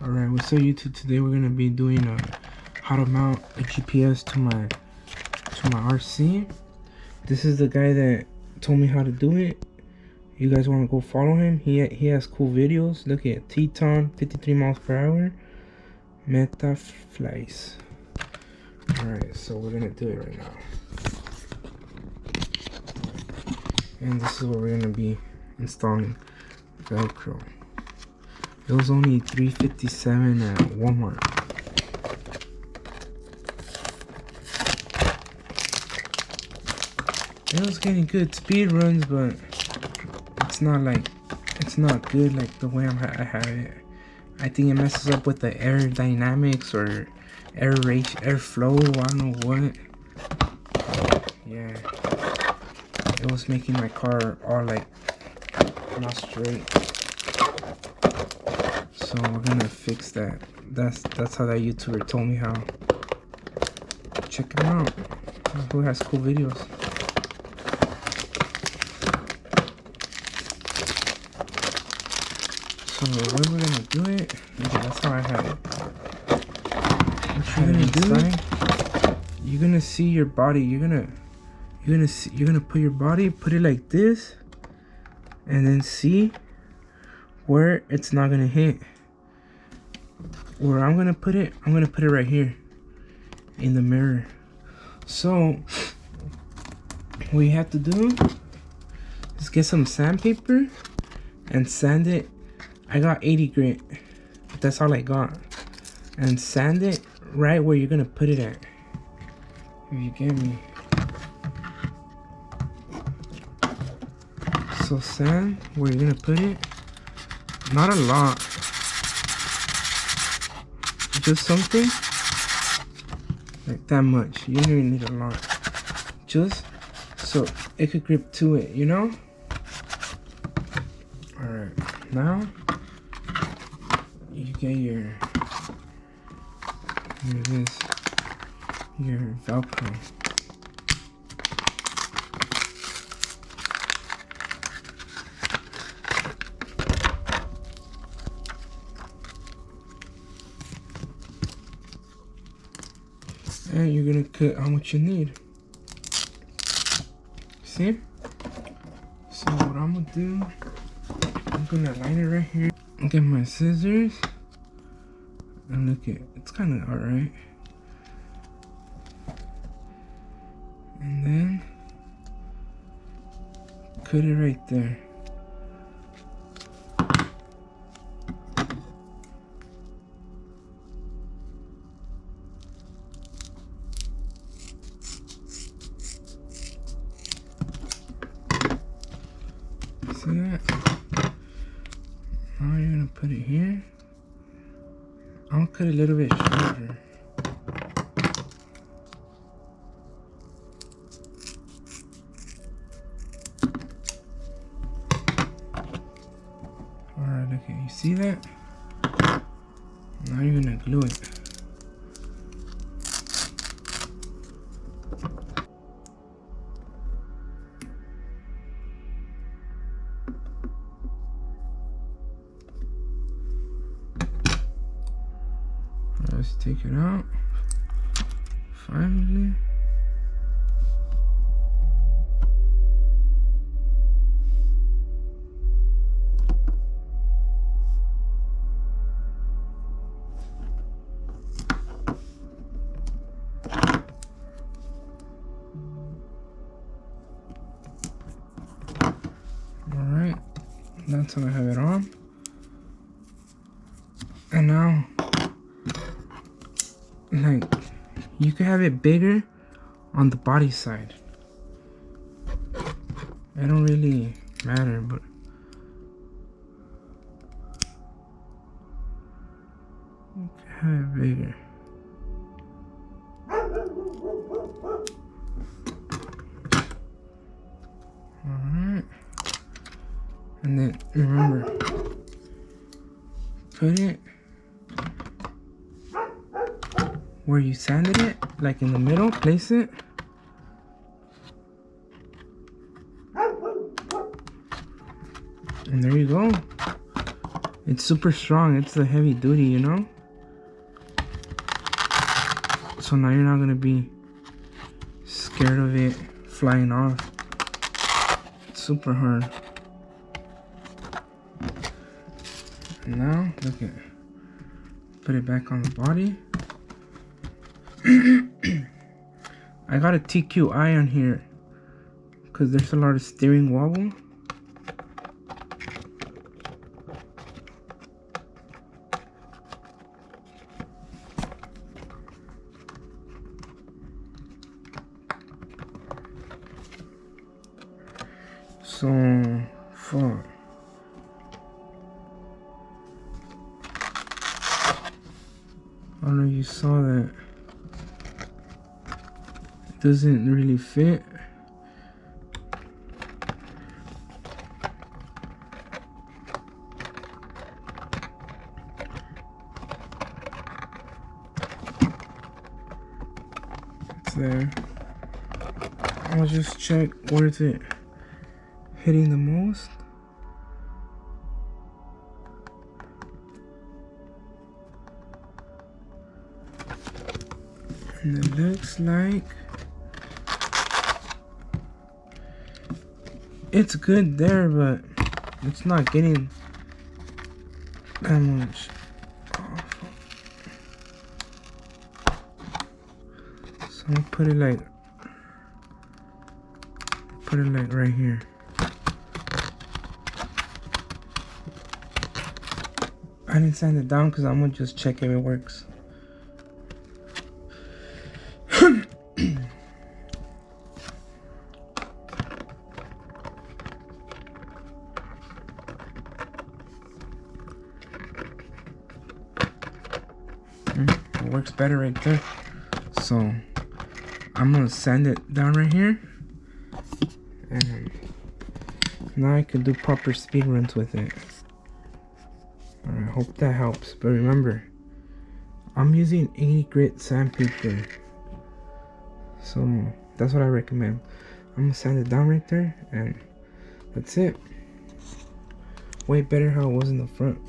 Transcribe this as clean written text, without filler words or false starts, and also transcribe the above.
Alright, what's up YouTube? Today we're gonna be doing how to mount a GPS to my RC. This is the guy that told me how to do it. You guys want to go follow him? He has cool videos. Look at Teton, 53 miles per hour. Meta flies. Alright, so we're gonna do it right now. And this is what we're gonna be installing. Velcro. It was only $3.57 at Walmart. It was getting good speed runs, but it's not good like the way I have it. I think it messes up with the aerodynamics or airflow. I don't know what. Yeah, it was making my car all like not straight. So we're gonna fix that. That's how that YouTuber told me how. Check him out. Who has cool videos? So the way we're gonna do it, yeah, that's how I have it. What you're gonna do? You're gonna see your body. You're gonna put your body, put it like this, and then see where it's not gonna hit. Where I'm gonna put it right here in the mirror. So what you have to do is get some sandpaper and sand it. I got 80 grit, but that's all I got. And sand it right where you're gonna put it at, if you get me. So sand where you're gonna put it. Not a lot, just something like that much. You don't even need a lot, just so it could grip to it, you know. All right, now you get your Velcro. And you're gonna cut how much you need. See? So what I'm gonna do, I'm gonna line it right here. Get my scissors. And look at, it's kind of alright. And then cut it right there. See that? Now you're gonna put it here. I'll cut a little bit shorter. Alright, okay, you see that? Now you're gonna glue it. Let's take it out. Finally. Alright, that's how I have it on. And now, like, you can have it bigger on the body side. It don't really matter, but you can have it bigger. Alright. And then remember, put it where you sanded it, like in the middle, place it. And there you go. It's super strong. It's the heavy duty, you know? So now you're not gonna be scared of it flying off. It's super hard. And now, look at, put it back on the body. I got a TQI on here because there's a lot of steering wobble. So, fuck. I don't know if you saw that. It doesn't really fit. It's there. I'll just check where's it hitting the most. And it looks like it's good there, but it's not getting that much off. So I'm gonna put it like right here. I didn't sand it down because I'm gonna just check if it works. It works better right there. So I'm gonna sand it down right here, and now I can do proper speed runs with it. I hope that helps. But remember, I'm using 80 grit sandpaper, so that's what I recommend. I'm gonna sand it down right there, and that's it. Way better how it was in the front.